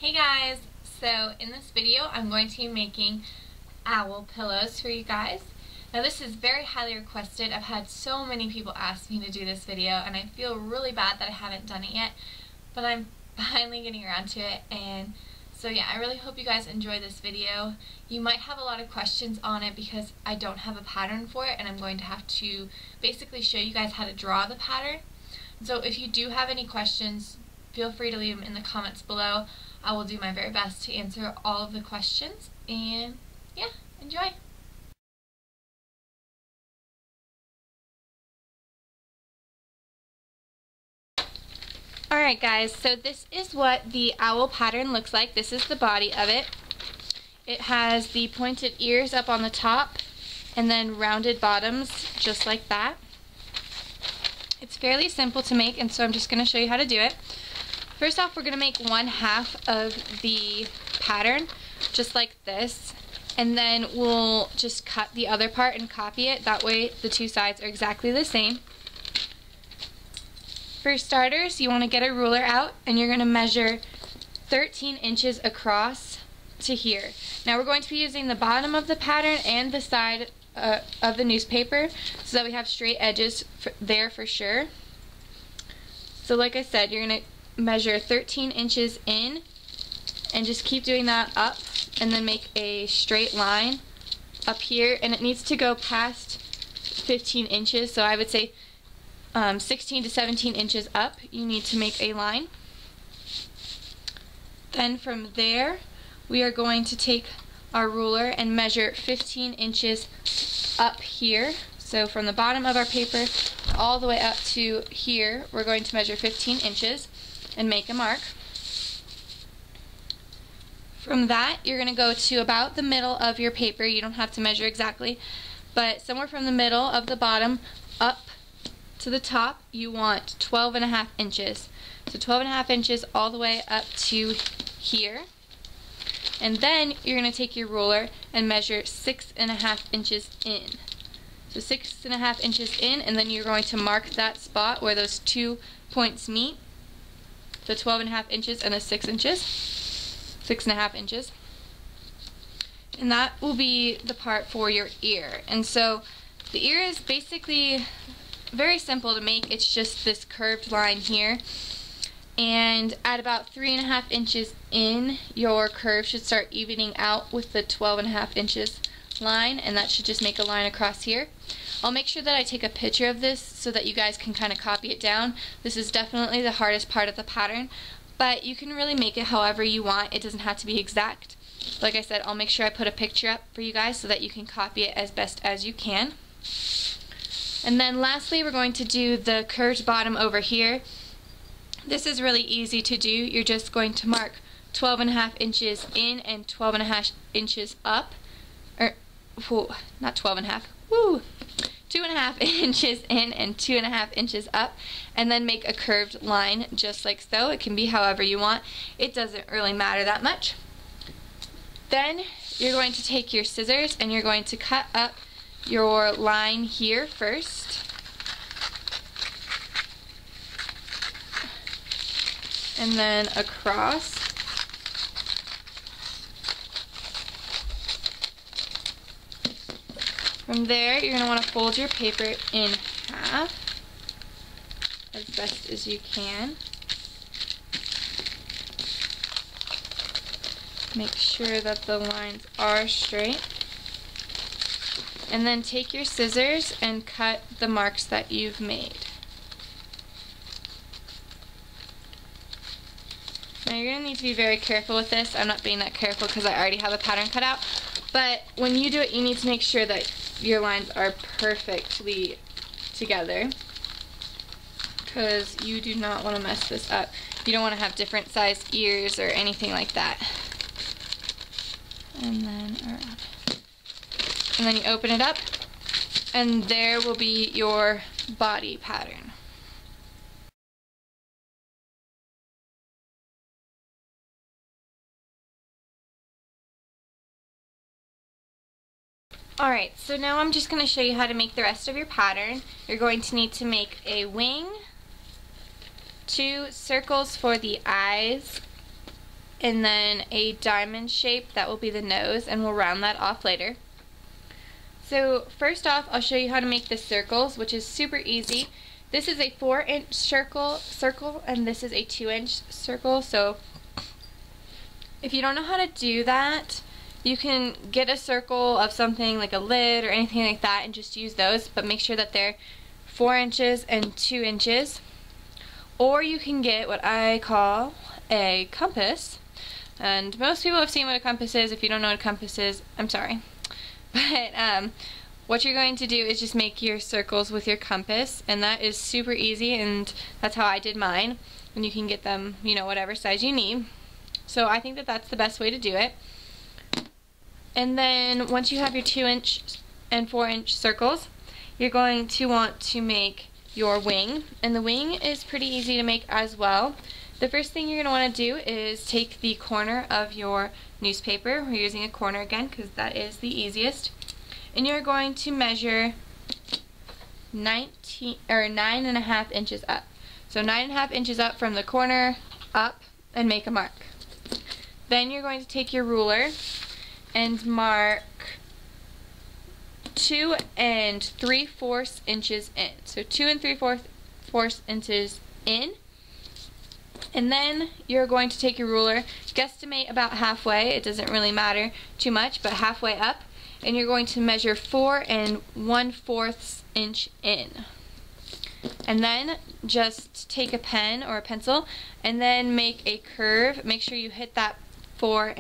Hey guys! So in this video I'm going to be making owl pillows for you guys. Now this is very highly requested. I've had so many people ask me to do this video and I feel really bad that I haven't done it yet, but I'm finally getting around to it. And so yeah, I really hope you guys enjoy this video. You might have a lot of questions on it because I don't have a pattern for it and I'm going to have to basically show you guys how to draw the pattern. So if you do have any questions, feel free to leave them in the comments below. I will do my very best to answer all of the questions, and yeah, enjoy! Alright guys, so this is what the owl pattern looks like. This is the body of it. It has the pointed ears up on the top and then rounded bottoms just like that. It's fairly simple to make, and so I'm just going to show you how to do it. First off, we're going to make 1/2 of the pattern, just like this, and then we'll just cut the other part and copy it. That way the two sides are exactly the same. For starters, you want to get a ruler out, and you're going to measure 13 inches across to here. Now we're going to be using the bottom of the pattern and the side of the newspaper so that we have straight edges there for sure. So like I said, you're going to measure 13 inches in and just keep doing that up, and then make a straight line up here, and it needs to go past 15 inches, so I would say 16 to 17 inches up you need to make a line. Then from there we are going to take our ruler and measure 15 inches up here. So from the bottom of our paper all the way up to here we're going to measure 15 inches and make a mark. From that, you're going to go to about the middle of your paper. You don't have to measure exactly, but somewhere from the middle of the bottom up to the top, you want 12.5 inches. So 12.5 inches all the way up to here. And then you're going to take your ruler and measure 6.5 inches in. So 6.5 inches in, and then you're going to mark that spot where those 2 points meet. The 12.5 inches and the 6.5 inches. And that will be the part for your ear. And so the ear is basically very simple to make. It's just this curved line here. And at about 3.5 inches in, your curve should start evening out with the 12.5 inches line, and that should just make a line across here. I'll make sure that I take a picture of this so that you guys can kind of copy it down. This is definitely the hardest part of the pattern, but you can really make it however you want. It doesn't have to be exact. Like I said, I'll make sure I put a picture up for you guys so that you can copy it as best as you can. And then lastly, we're going to do the curved bottom over here. This is really easy to do. You're just going to mark 12.5 inches in and 12.5 inches up. Not 12.5. Woo! 2.5 inches in and 2.5 inches up, and then make a curved line just like so. It can be however you want. It doesn't really matter that much. Then you're going to take your scissors and you're going to cut up your line here first. And then across. From there, you're going to want to fold your paper in half as best as you can. Make sure that the lines are straight. And then take your scissors and cut the marks that you've made. Now you're going to need to be very careful with this. I'm not being that careful because I already have a pattern cut out. But when you do it, you need to make sure that your lines are perfectly together, because you do not want to mess this up. You don't want to have different sized ears or anything like that. And then you open it up, and there will be your body pattern. Alright, so now I'm just going to show you how to make the rest of your pattern. You're going to need to make a wing, 2 circles for the eyes, and then a diamond shape that will be the nose, and we'll round that off later. So first off, I'll show you how to make the circles, which is super easy. This is a 4-inch circle, and this is a 2-inch circle. So if you don't know how to do that, you can get a circle of something like a lid or anything like that and just use those, but make sure that they're 4 inches and 2 inches. Or you can get what I call a compass, and most people have seen what a compass is. If you don't know what a compass is, I'm sorry. But what you're going to do is just make your circles with your compass, and that is super easy, and that's how I did mine. And you can get them, you know, whatever size you need. So I think that that's the best way to do it. And then once you have your 2-inch and 4-inch circles, you're going to want to make your wing, and the wing is pretty easy to make as well. The first thing you're going to want to do is take the corner of your newspaper. We're using a corner again because that is the easiest. And you're going to measure 9.5 inches up. So 9.5 inches up from the corner up, and make a mark. Then you're going to take your ruler and mark 2 3/4 inches in. So 2 3/4 inches in. And then you're going to take your ruler, guesstimate about halfway, it doesn't really matter too much, but halfway up, and you're going to measure 4 1/4 inch in. And then just take a pen or a pencil and then make a curve. Make sure you hit that 4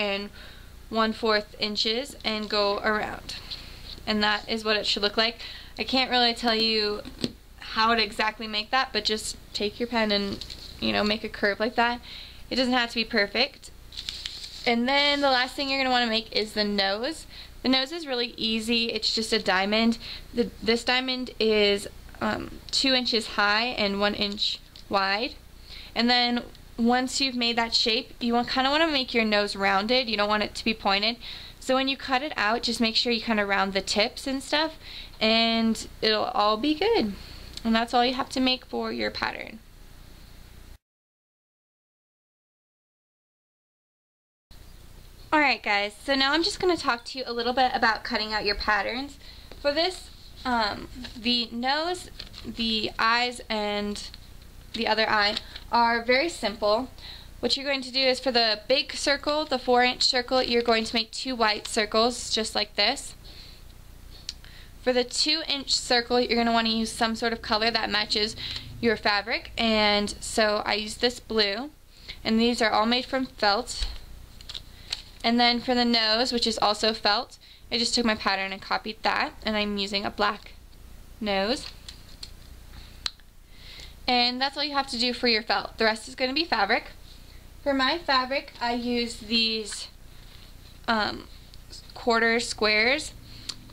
1/4 inches and go around. And that is what it should look like. I can't really tell you how to exactly make that, but just take your pen and, you know, make a curve like that. It doesn't have to be perfect. And then the last thing you're going to want to make is the nose. The nose is really easy. It's just a diamond. This diamond is 2 inches high and 1 inch wide. And then once you've made that shape, you kind of want to make your nose rounded. You don't want it to be pointed. So when you cut it out, just make sure you kind of round the tips and stuff, and it'll all be good. And that's all you have to make for your pattern. Alright guys, so now I'm just going to talk to you a little bit about cutting out your patterns. For this, the nose, the eyes, and the other eye are very simple. What you're going to do is for the big circle, the 4-inch circle, you're going to make 2 white circles just like this. For the 2-inch circle, you're going to want to use some sort of color that matches your fabric, and so I use this blue, and these are all made from felt. And then for the nose, which is also felt, I just took my pattern and copied that, and I'm using a black nose. And that's all you have to do for your felt. The rest is going to be fabric. For my fabric, I use these quarter squares,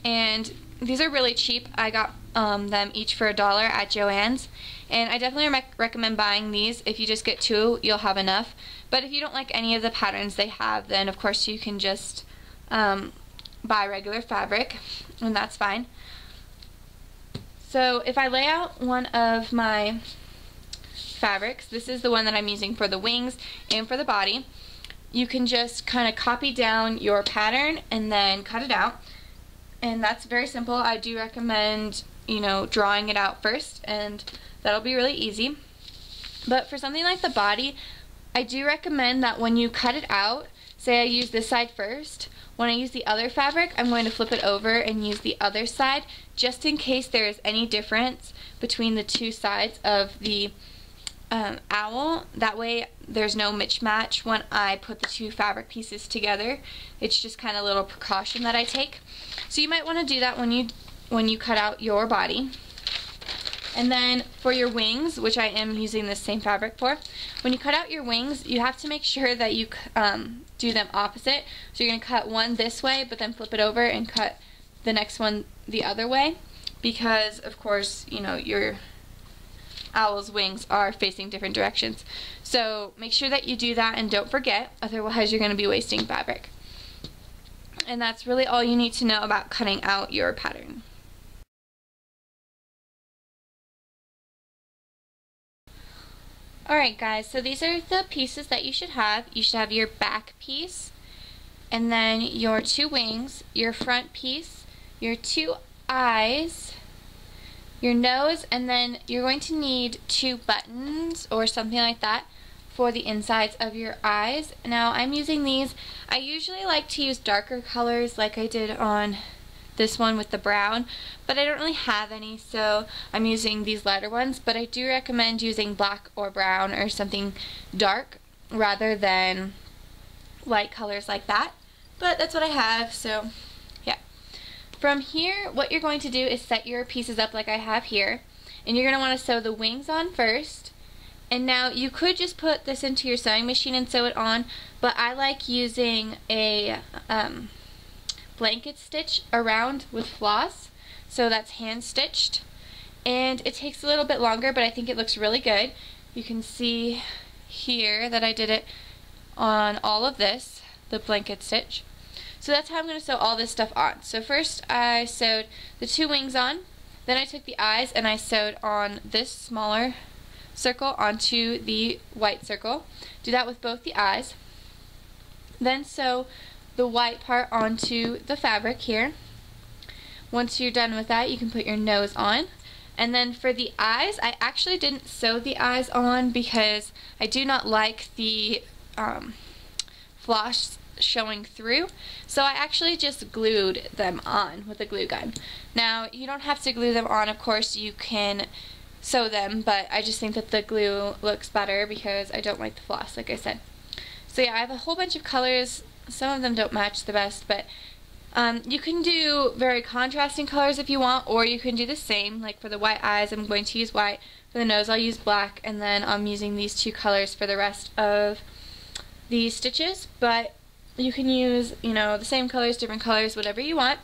and these are really cheap. I got them each for $1 at Joann's, and I definitely recommend buying these. If you just get 2, you'll have enough. But if you don't like any of the patterns they have, then of course you can just buy regular fabric, and that's fine. So if I lay out one of my fabrics, this is the one that I'm using for the wings and for the body, you can just kind of copy down your pattern and then cut it out. And that's very simple. I do recommend, you know, drawing it out first, and that'll be really easy. But for something like the body, I do recommend that when you cut it out, say I use this side first, when I use the other fabric, I'm going to flip it over and use the other side, just in case there is any difference between the 2 sides of the owl. That way there's no mismatch when I put the 2 fabric pieces together. It's just kind of a little precaution that I take. So you might want to do that when you cut out your body. And then for your wings, which I am using this same fabric for, when you cut out your wings, you have to make sure that you do them opposite. So you're going to cut one this way, but then flip it over and cut the next one the other way, because of course, you know, your owl's wings are facing different directions. So make sure that you do that and don't forget, otherwise you're going to be wasting fabric. And that's really all you need to know about cutting out your pattern. Alright guys, so these are the pieces that you should have. You should have your back piece, and then your 2 wings, your front piece, your 2 eyes, your nose, and then you're going to need 2 buttons or something like that for the insides of your eyes. Now I'm using these. I usually like to use darker colors like I did on this one with the brown, but I don't really have any, so I'm using these lighter ones. But I do recommend using black or brown or something dark rather than light colors like that. But that's what I have, so yeah. From here, what you're going to do is set your pieces up like I have here, and you're going to want to sew the wings on first. And now you could just put this into your sewing machine and sew it on, but I like using a blanket stitch around with floss, so that's hand stitched, and it takes a little bit longer, but I think it looks really good. You can see here that I did it on all of this, the blanket stitch. So that's how I'm going to sew all this stuff on. So first I sewed the 2 wings on, then I took the eyes and I sewed on this smaller circle onto the white circle. Do that with both the eyes. Then sew the white part onto the fabric here. Once you're done with that, you can put your nose on. And then for the eyes, I actually didn't sew the eyes on because I do not like the floss showing through, so I actually just glued them on with a glue gun. Now you don't have to glue them on, of course you can sew them, but I just think that the glue looks better because I don't like the floss, like I said. So yeah, I have a whole bunch of colors. Some of them don't match the best, but you can do very contrasting colors if you want, or you can do the same. Like for the white eyes, I'm going to use white. For the nose, I'll use black, and then I'm using these 2 colors for the rest of the stitches. But you can use, you know, the same colors, different colors, whatever you want,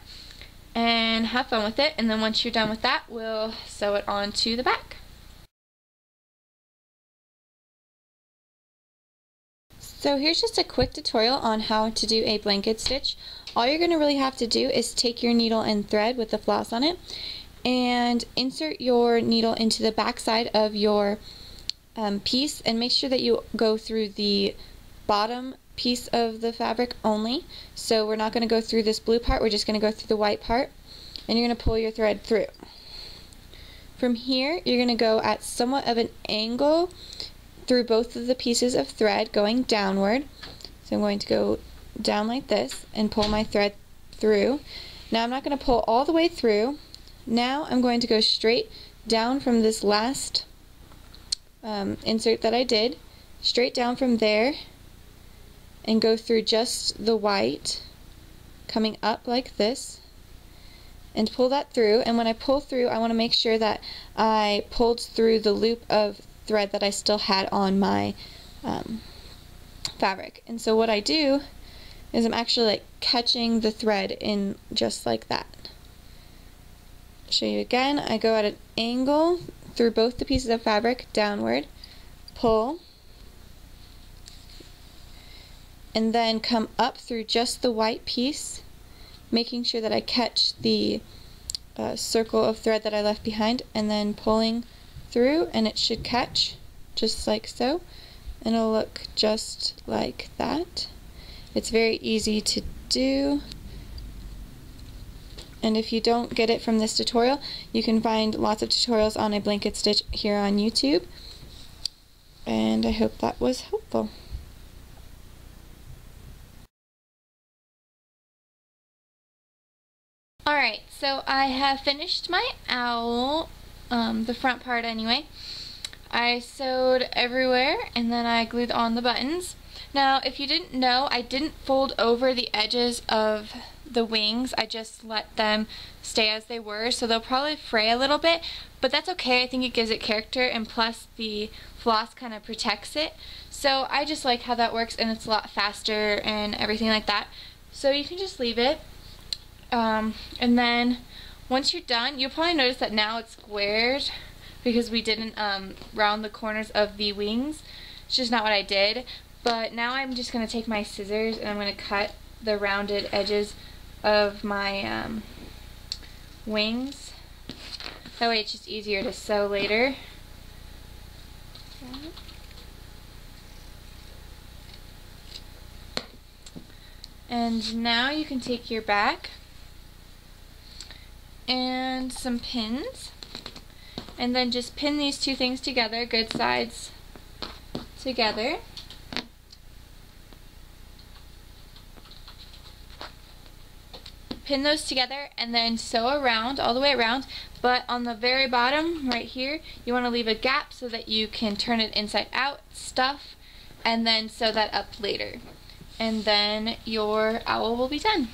and have fun with it. And then once you're done with that, we'll sew it onto the back. So here's just a quick tutorial on how to do a blanket stitch. All you're going to really have to do is take your needle and thread with the floss on it and insert your needle into the back side of your piece, and make sure that you go through the bottom piece of the fabric only. So we're not going to go through this blue part, we're just going to go through the white part, and you're going to pull your thread through. From here, you're going to go at somewhat of an angle through both of the pieces of thread going downward. So I'm going to go down like this and pull my thread through. Now I'm not going to pull all the way through. Now I'm going to go straight down from this last insert that I did, straight down from there, and go through just the white, coming up like this, and pull that through. And when I pull through, I want to make sure that I pulled through the loop of thread that I still had on my fabric. And so what I do is I'm actually like catching the thread in just like that. I'll show you again. I go at an angle through both the pieces of fabric downward, pull, and then come up through just the white piece, making sure that I catch the circle of thread that I left behind, and then pulling through, and it should catch just like so, and it'll look just like that. It's very easy to do, and if you don't get it from this tutorial, you can find lots of tutorials on a blanket stitch here on YouTube, and I hope that was helpful. Alright, so I have finished my owl, the front part anyway. I sewed everywhere and then I glued on the buttons. Now, if you didn't know, I didn't fold over the edges of the wings. I just let them stay as they were, so they'll probably fray a little bit, but that's okay. I think it gives it character, and plus the floss kind of protects it. So I just like how that works, and it's a lot faster and everything like that. So you can just leave it. And then once you're done, you'll probably notice that now it's squared because we didn't round the corners of the wings. It's just not what I did. But now I'm just going to take my scissors and I'm going to cut the rounded edges of my wings. That way it's just easier to sew later. And now you can take your back and some pins, and then just pin these two things together, good sides together. Pin those together and then sew around, all the way around, but on the very bottom right here you want to leave a gap so that you can turn it inside out, stuff, and then sew that up later. And then your owl will be done.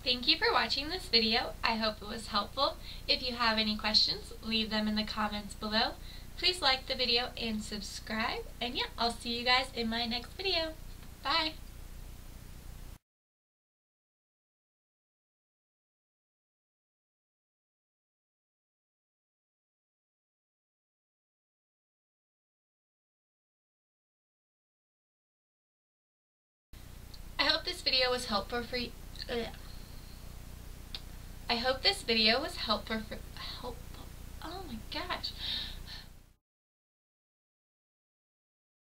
Thank you for watching this video. I hope it was helpful. If you have any questions, leave them in the comments below. Please like the video and subscribe. And yeah, I'll see you guys in my next video. Bye! I hope this video was helpful for you. I hope this video was helpful. Oh my gosh.